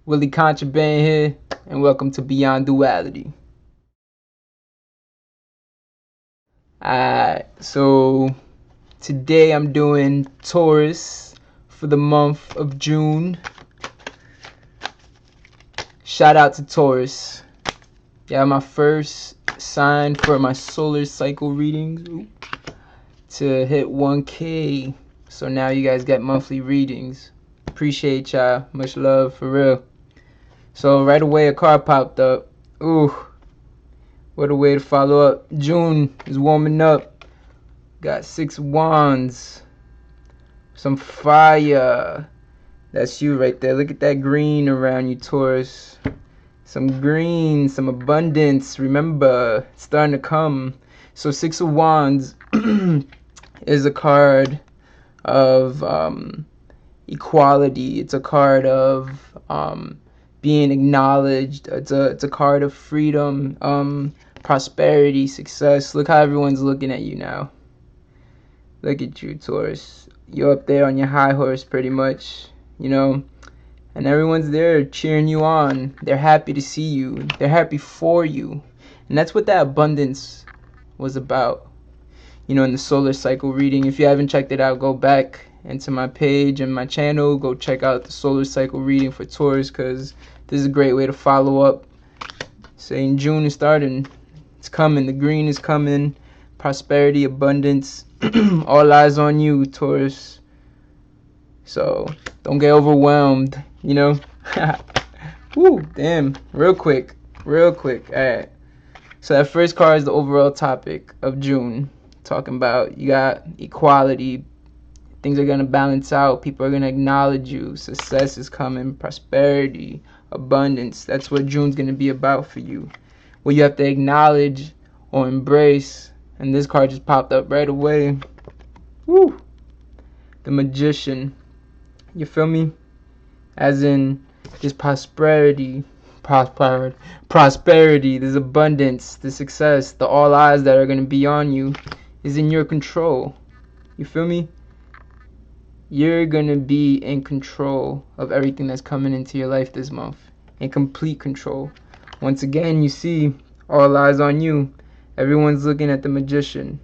Willie Contraband here, and welcome to Beyond Duality. So today I'm doing Taurus for the month of June. Shout out to Taurus. Yeah, my first sign for my solar cycle readings to hit 1K. So now you guys get monthly readings. Appreciate y'all. Much love, for real. So right away a card popped up. Ooh, what a way to follow up. June is warming up. Got 6 wands. Some fire. That's you right there. Look at that green around you, Taurus. Some green, some abundance. Remember, it's starting to come. So 6 of wands is a card of equality. It's a card of being acknowledged. It's a card of freedom, prosperity, success. Look how everyone's looking at you now. Look at you, Taurus. You're up there on your high horse pretty much, and everyone's there cheering you on. They're happy to see you. They're happy for you. And that's what that abundance was about. In the solar cycle reading. If you haven't checked it out, go back into my page and my channel. Go check out the solar cycle reading for Taurus, because this is a great way to follow up. Saying June is starting. It's coming. The green is coming. Prosperity, abundance. All eyes on you, Taurus. So don't get overwhelmed, Woo, damn. Real quick. Alright. So that first card is the overall topic of June. Talking about you got equality. Things are going to balance out. People are going to acknowledge you. Success is coming. Prosperity. Abundance. That's what June's going to be about for you. What you have to acknowledge or embrace. And this card just popped up right away. Woo. The Magician. You feel me? As in, this prosperity. Prosperity. This abundance. The success. The all eyes that are going to be on you is in your control. You feel me? You're gonna be in control of everything that's coming into your life this month. In complete control. Once again, you see, all eyes on you. Everyone's looking at the Magician.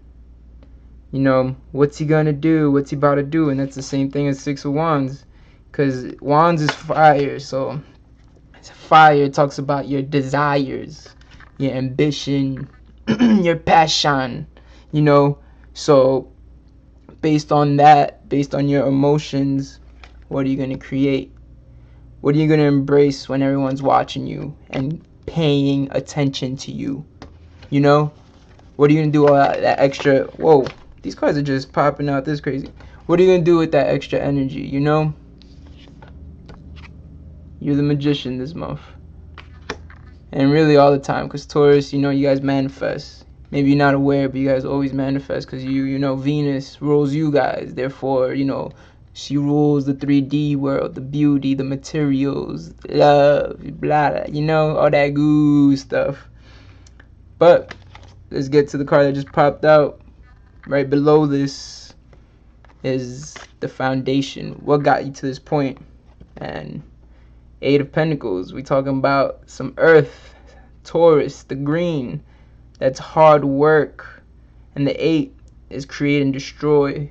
What's he gonna do? What's he about to do? And that's the same thing as 6 of Wands. Because Wands is fire, so fire talks about your desires, your ambition, your passion. So based on that, based on your emotions, what are you going to create? What are you going to embrace when everyone's watching you and paying attention to you? What are you going to do all that extra? Whoa, these cards are just popping out this crazy. What are you going to do with that extra energy? You're the Magician this month. And really all the time, because Taurus, you guys manifest. Maybe you're not aware, but you guys always manifest, because Venus rules you guys. Therefore, she rules the 3D world, the beauty, the materials, love, blah, all that goo stuff. But let's get to the card that just popped out. Right below this is the foundation. What got you to this point? And 8 of Pentacles. We talking about some earth, Taurus, the green. That's hard work. And the 8 is create and destroy.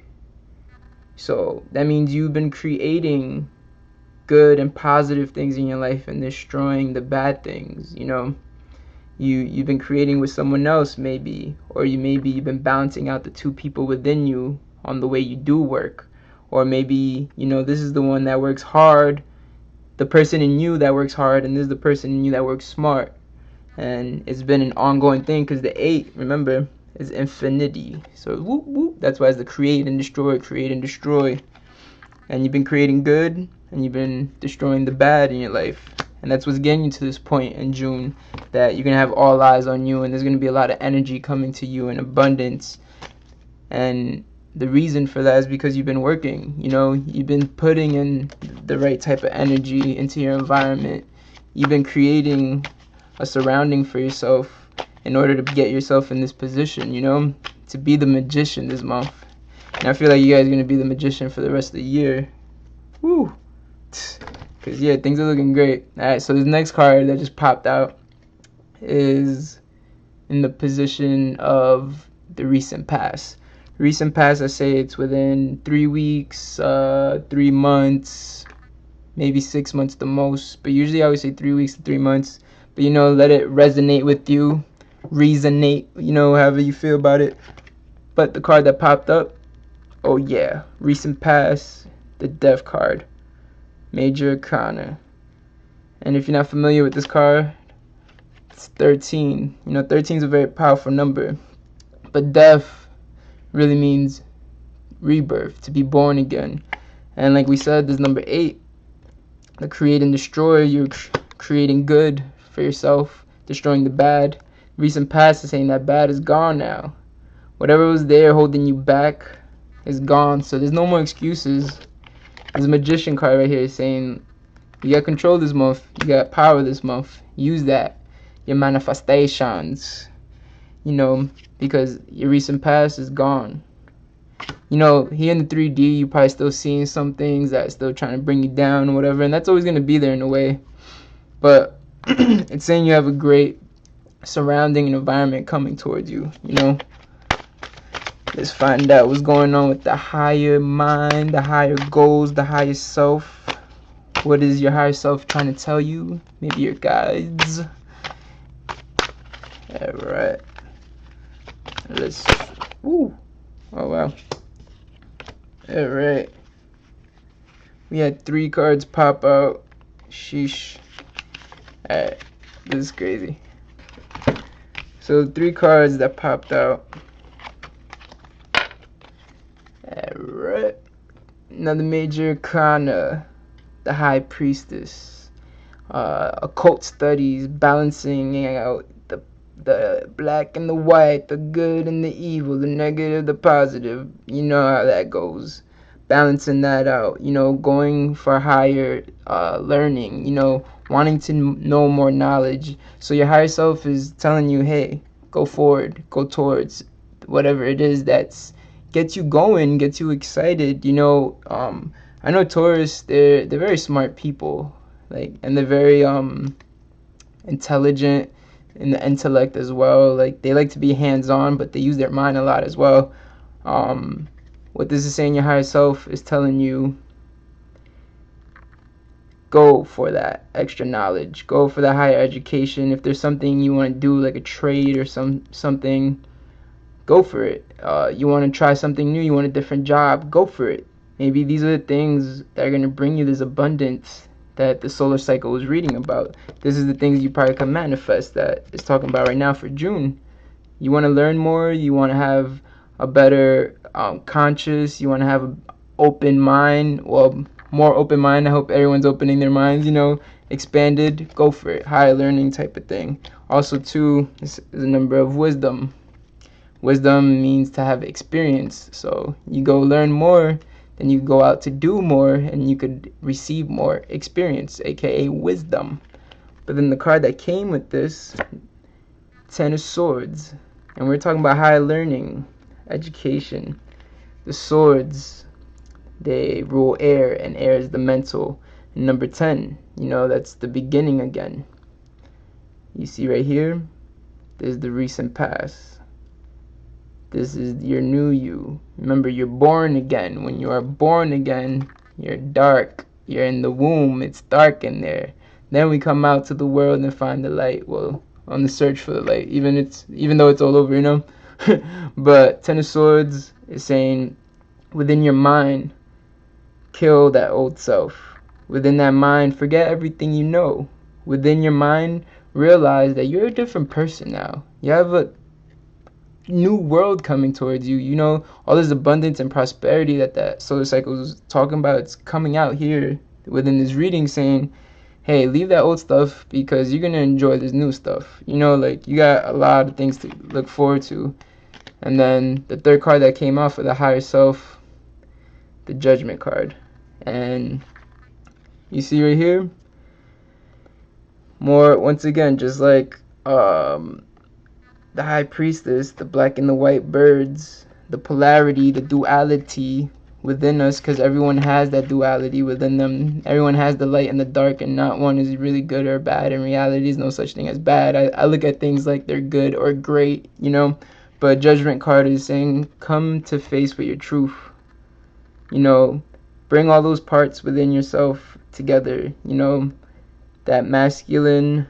So that means you've been creating good and positive things in your life and destroying the bad things. You've been creating with someone else, maybe, or you've been balancing out the 2 people within you on the way you do work. Or maybe this is the one that works hard, the person in you that works hard, and this is the person in you that works smart. And it's been an ongoing thing, because the 8, remember, is infinity. So whoop whoop, that's why it's the create and destroy. And you've been creating good, and you've been destroying the bad in your life. And that's what's getting you to this point in June, that you're going to have all eyes on you, and there's going to be a lot of energy coming to you in abundance. And the reason for that is because you've been working. You've been putting in the right type of energy into your environment. You've been creating a surrounding for yourself in order to get yourself in this position, to be the Magician this month. And I feel like you guys are going to be the Magician for the rest of the year. Woo! Because, yeah, things are looking great. Alright, so the next card that just popped out is in the position of the recent past. Recent past, I say it's within 3 weeks, 3 months, maybe 6 months the most. But usually I always say 3 weeks to 3 months. But, let it resonate with you. Resonate, however you feel about it. But the card that popped up, oh yeah, recent past, the Death card. Major Arcana. And if you're not familiar with this card, it's 13. 13 is a very powerful number. But death really means rebirth, to be born again. And like we said, there's number 8. The create and destroy. You're creating good for yourself, destroying the bad. Recent past is saying that bad is gone now. Whatever was there holding you back is gone. So there's no more excuses. There's a magician card right here saying you got control this month. You got power this month. Use that. Your manifestations. Because your recent past is gone. Here in the 3D, you're probably still seeing some things that's still trying to bring you down or whatever. And that's always going to be there in a way. But it's saying you have a great surrounding and environment coming towards you. Let's find out what's going on with the higher mind, the higher goals, the higher self. What is your higher self trying to tell you? Maybe your guides. Alright. Let's... Ooh. Oh, wow. Alright. We had 3 cards pop out. Sheesh. Alright. This is crazy. So, 3 cards that popped out. Alright. Another Major Arcana. The High Priestess. Occult studies. Balancing out the black and the white, the good and the evil, the negative, the positive. You know how that goes. Balancing that out. Going for higher learning. Wanting to know more knowledge. So your higher self is telling you, hey, go forward, go towards whatever it is that's gets you going, gets you excited. I know Taurus, they're very smart people, and they're very intelligent in the intellect as well. They like to be hands-on, but they use their mind a lot as well. What this is saying, your higher self is telling you, go for that extra knowledge, go for that higher education. If there's something you want to do, like a trade or something, go for it. You want to try something new, you want a different job, go for it. Maybe these are the things that are going to bring you this abundance that the solar cycle was reading about. This is the things you probably can manifest that it's talking about right now for June. You want to learn more, you want to have a better conscious, you want to have an open mind, well, more open mind. I hope everyone's opening their minds, expanded, go for it, higher learning type of thing. Also too, this is a number of wisdom. Wisdom means to have experience, so you go learn more, then you go out to do more, and you could receive more experience, aka wisdom. But then the card that came with this, 10 of Swords, and we're talking about higher learning, education. The swords, they rule air, and air is the mental. And number 10, that's the beginning again. You see right here, there's the recent past. This is your new you. Remember, you're born again. When you are born again, you're dark. You're in the womb. It's dark in there. Then we come out to the world and find the light. Well, on the search for the light, even though it's all over, But 10 of Swords is saying, within your mind, kill that old self. Within that mind, forget everything you know. Within your mind, realize that you're a different person now. You have a new world coming towards you. All this abundance and prosperity that solar cycle is talking about, it's coming out here within this reading saying, hey, leave that old stuff because you're going to enjoy this new stuff. You got a lot of things to look forward to. And then the third card that came out for the higher self, the Judgment card. And you see right here, more, once again, just like the High Priestess, the black and the white birds, the polarity, the duality, within us, because everyone has that duality within them. Everyone has the light and the dark, and not one is really good or bad. In reality, there's no such thing as bad. I look at things like they're good or great, you know. But Judgment card is saying, come to face with your truth. You know, bring all those parts within yourself together. You know, that masculine,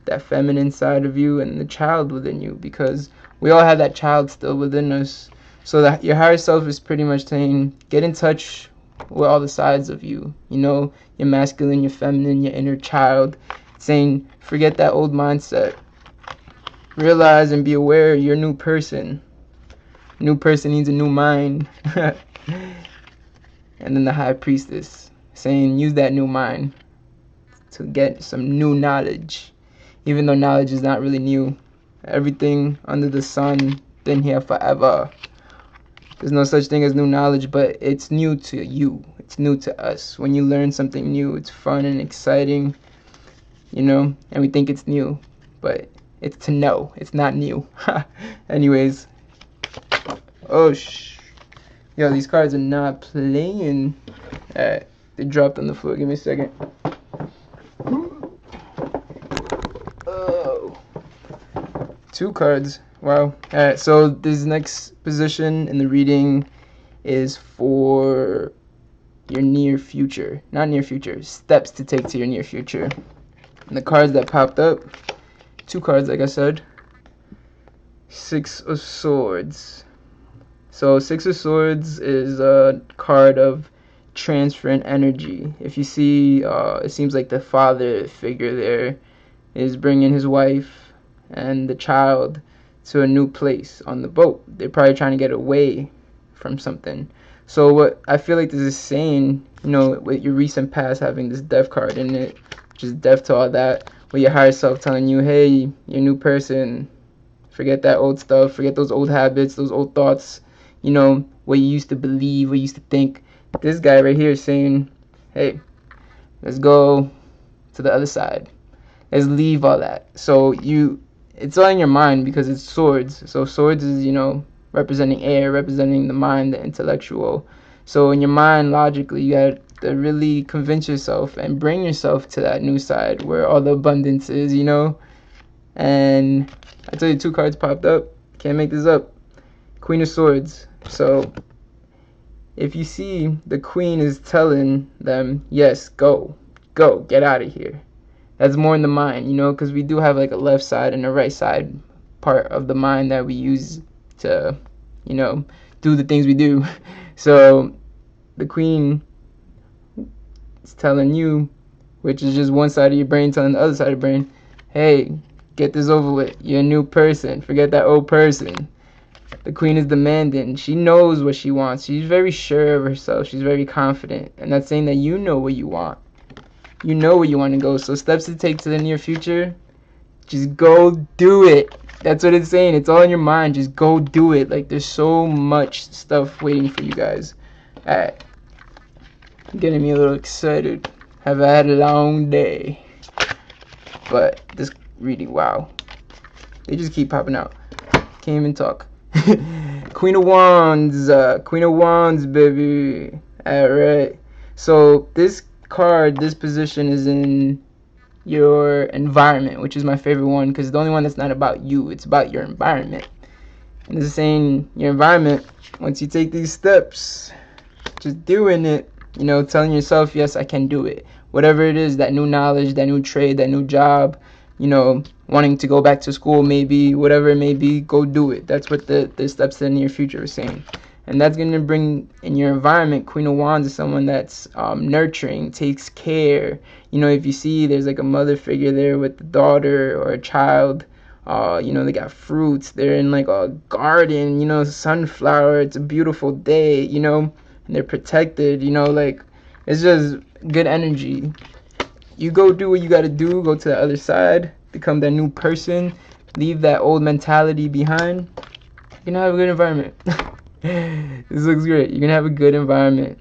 that feminine side of you, and the child within you, because we all have that child still within us. So that your higher self is pretty much saying, get in touch with all the sides of you, you know, your masculine, your feminine, your inner child. It's saying, forget that old mindset. Realize and be aware you're a new person. New person needs a new mind. And then the high priestess saying, use that new mind to get some new knowledge. Even though knowledge is not really new. Everything under the sun been here forever. There's no such thing as new knowledge, but it's new to you. It's new to us. When you learn something new, it's fun and exciting, you know, and we think it's new, but it's to know. It's not new. Anyways. Oh, yo, these cards are not playing. Alright, they dropped on the floor. Give me a second. Oh. 2 cards. Wow. Alright, so this next position in the reading is for your near future. Not near future. Steps to take to your near future. And the cards that popped up, 2 cards, like I said. 6 of Swords. So 6 of Swords is a card of transferring energy. If you see, it seems like the father figure there is bringing his wife and the child to a new place on the boat. They're probably trying to get away from something. So what I feel like this is saying, you know, with your recent past having this death card in it, which is death to all that, with your higher self telling you, hey, you're a new person. Forget that old stuff. Forget those old habits, those old thoughts, you know, what you used to believe, what you used to think. This guy right here is saying, hey, let's go to the other side. Let's leave all that. So it's all in your mind because it's swords. So swords is, you know, representing air, representing the mind, the intellectual. So in your mind, logically, you got to really convince yourself and bring yourself to that new side where all the abundance is, you know. And I tell you, 2 cards popped up. Can't make this up. Queen of Swords. So if you see, the queen is telling them, yes, go, get out of here. That's more in the mind, you know, because we do have like a left side and a right side part of the mind that we use to, you know, do the things we do. So the queen is telling you, which is just one side of your brain telling the other side of your brain, hey, get this over with. You're a new person. Forget that old person. The queen is demanding. She knows what she wants. She's very sure of herself. She's very confident. And that's saying that you know what you want. You know where you want to go. So steps to take to the near future, just go do it. That's what it's saying. It's all in your mind. Just go do it. Like, there's so much stuff waiting for you guys. Alright. Getting me a little excited. Have had a long day. But this reading, wow. They just keep popping out. Can't even talk. Queen of Wands, baby. Alright. So this card, this position is in your environment, which is my favorite one because it's the only one that's not about you. It's about your environment. And this is saying your environment, once you take these steps, just doing it, you know, telling yourself, yes, I can do it. Whatever it is, that new knowledge, that new trade, that new job, you know, wanting to go back to school, maybe, whatever it may be, go do it. That's what the steps to the near future is saying. And that's going to bring in your environment. Queen of Wands is someone that's nurturing, takes care. You know, if you see there's like a mother figure there with a daughter or a child, you know, they got fruits. They're in like a garden, you know, sunflower. It's a beautiful day, you know, and they're protected, you know, like it's just good energy. You go do what you got to do. Go to the other side. Become that new person. Leave that old mentality behind. You're going to have a good environment. This looks great. You're going to have a good environment.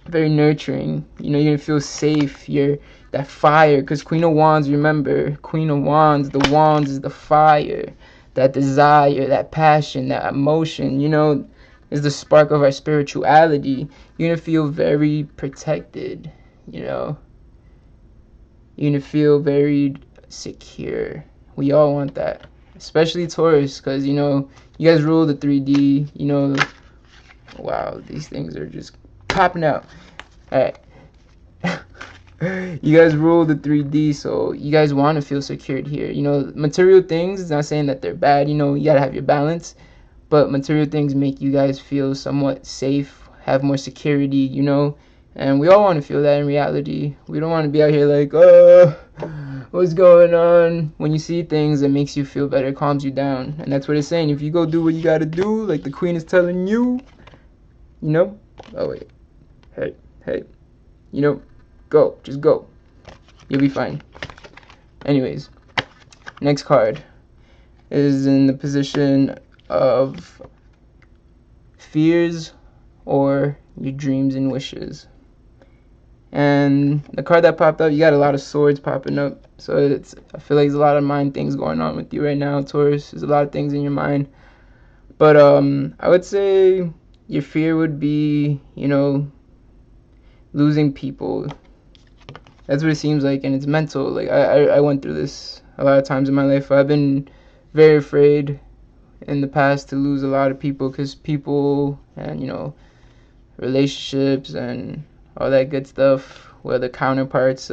Very nurturing. You know, you're going to feel safe. You're that fire. Because Queen of Wands, remember, Queen of Wands, the wands is the fire. That desire, that passion, that emotion. You know, is the spark of our spirituality. You're gonna feel very protected, you know. You're gonna feel very secure. We all want that, especially Taurus, because you know you guys rule the 3D. You know, wow, these things are just popping out. All right. You guys rule the 3D, so you guys want to feel secured here. You know, material things, not saying that they're bad, you know, you gotta have your balance, but material things make you guys feel somewhat safe, have more security, you know, and we all want to feel that in reality. We don't want to be out here like, what's going on? When you see things, it makes you feel better, calms you down, and that's what it's saying. If you go do what you gotta do, like the queen is telling you, you know, oh wait, hey, you know, go, just go. You'll be fine. Anyways, next card is in the position of fears or your dreams and wishes. And the card that popped up, you got a lot of swords popping up. So I feel like there's a lot of mind things going on with you right now, Taurus. There's a lot of things in your mind. But I would say your fear would be, you know, losing people. That's what it seems like, and it's mental. Like I went through this a lot of times in my life. I've been very afraid in the past to lose a lot of people, because people and, you know, relationships and all that good stuff, where the counterparts,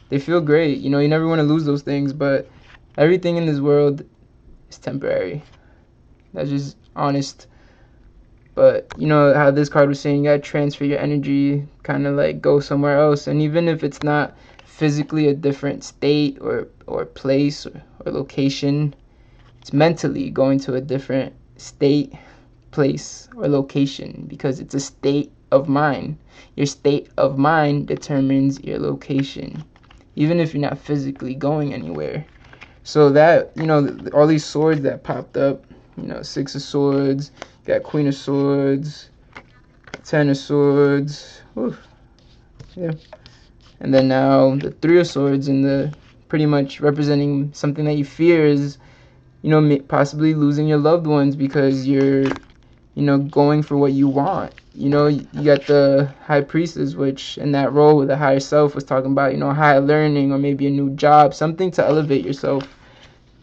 they feel great. You know, you never want to lose those things, but everything in this world is temporary. That's just honest. But you know how this card was saying, you gotta transfer your energy, kind of like go somewhere else. And even if it's not physically a different state or place or location, it's mentally going to a different state, place, or location, because it's a state of mind. Your state of mind determines your location, even if you're not physically going anywhere. So that, you know, all these swords that popped up, you know, 6 of Swords, got Queen of Swords, 10 of Swords, whew, yeah. And then now the 3 of Swords, and the pretty much representing something that you fear is, you know, possibly losing your loved ones because you're, you know, going for what you want. You know, you got the High Priestess, which in that role with the higher self was talking about, you know, higher learning or maybe a new job, something to elevate yourself.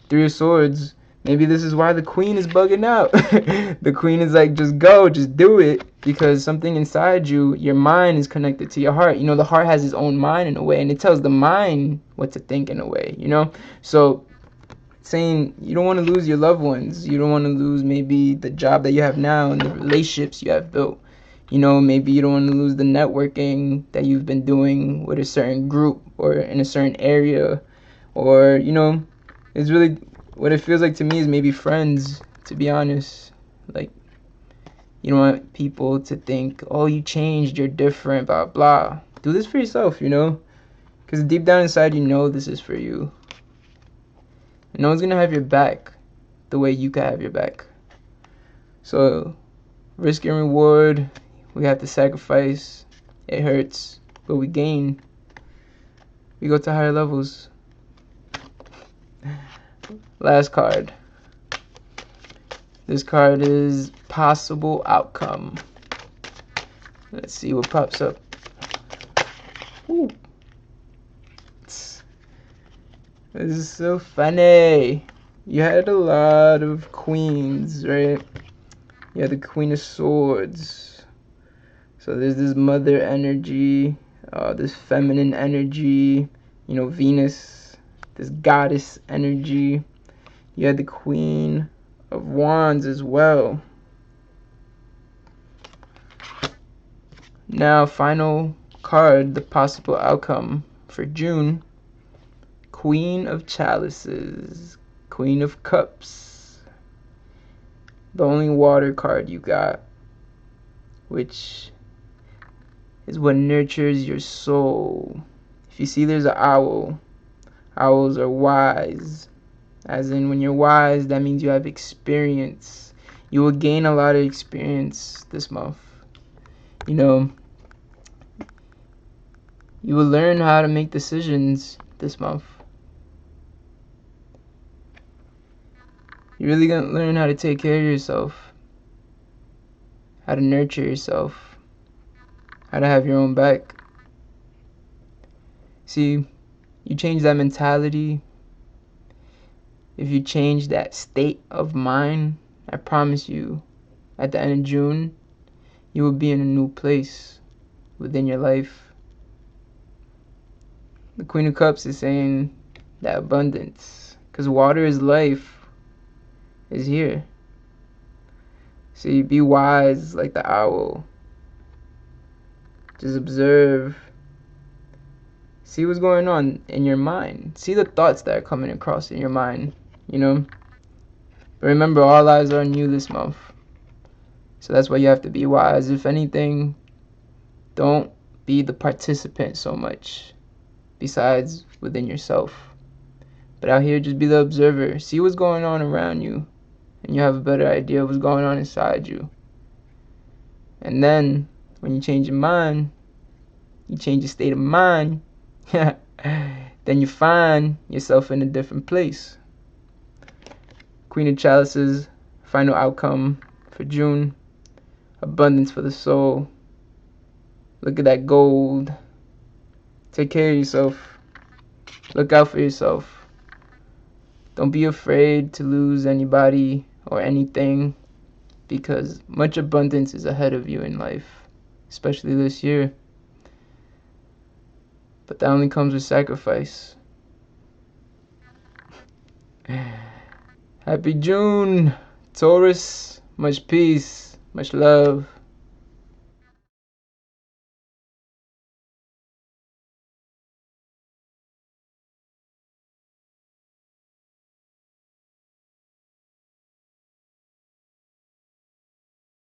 3 of Swords, maybe this is why the Queen is bugging out. The Queen is like, just go, just do it, because something inside you, your mind is connected to your heart. You know, the heart has its own mind in a way, and it tells the mind what to think in a way, you know? So saying you don't want to lose your loved ones, you don't want to lose maybe the job that you have now and the relationships you have built. You know, maybe you don't want to lose the networking that you've been doing with a certain group or in a certain area, or, you know, it's really what it feels like to me is maybe friends, to be honest. Like, you don't want people to think, oh, you changed, you're different, blah blah. Do this for yourself, you know, because deep down inside you know this is for you. No one's gonna have your back the way you can have your back. So risk and reward, we have to sacrifice. It hurts, but we gain. We go to higher levels. Last card. This card is possible outcome. Let's see what pops up. Ooh. This is so funny. You had a lot of queens, right? You had the Queen of Swords. So there's this mother energy, this feminine energy, you know, Venus, this goddess energy. You had the Queen of Wands as well. Now, final card, the possible outcome for June. Queen of Chalices, Queen of Cups. The only water card you got, which is what nurtures your soul. If you see there's an owl, owls are wise. As in, when you're wise, that means you have experience. You will gain a lot of experience this month. You know, you will learn how to make decisions this month. You're really going to learn how to take care of yourself. how to nurture yourself, how to have your own back. See, you change that mentality, if you change that state of mind, I promise you, at the end of June, you will be in a new place within your life. The Queen of Cups is saying that abundance, because water is life, is here. See, be wise like the owl. Just observe. See what's going on in your mind. See the thoughts that are coming across in your mind, you know? But remember, all eyes are on you this month. So that's why you have to be wise. If anything, don't be the participant so much, besides within yourself. But out here, just be the observer. See what's going on around you, and you have a better idea of what's going on inside you. And then, when you change your mind, you change your state of mind, then you find yourself in a different place. Queen of Chalices, final outcome for June. Abundance for the soul. Look at that gold. Take care of yourself. Look out for yourself. Don't be afraid to lose anybody or anything, because much abundance is ahead of you in life, especially this year. But that only comes with sacrifice. Happy June, Taurus. Much peace, much love.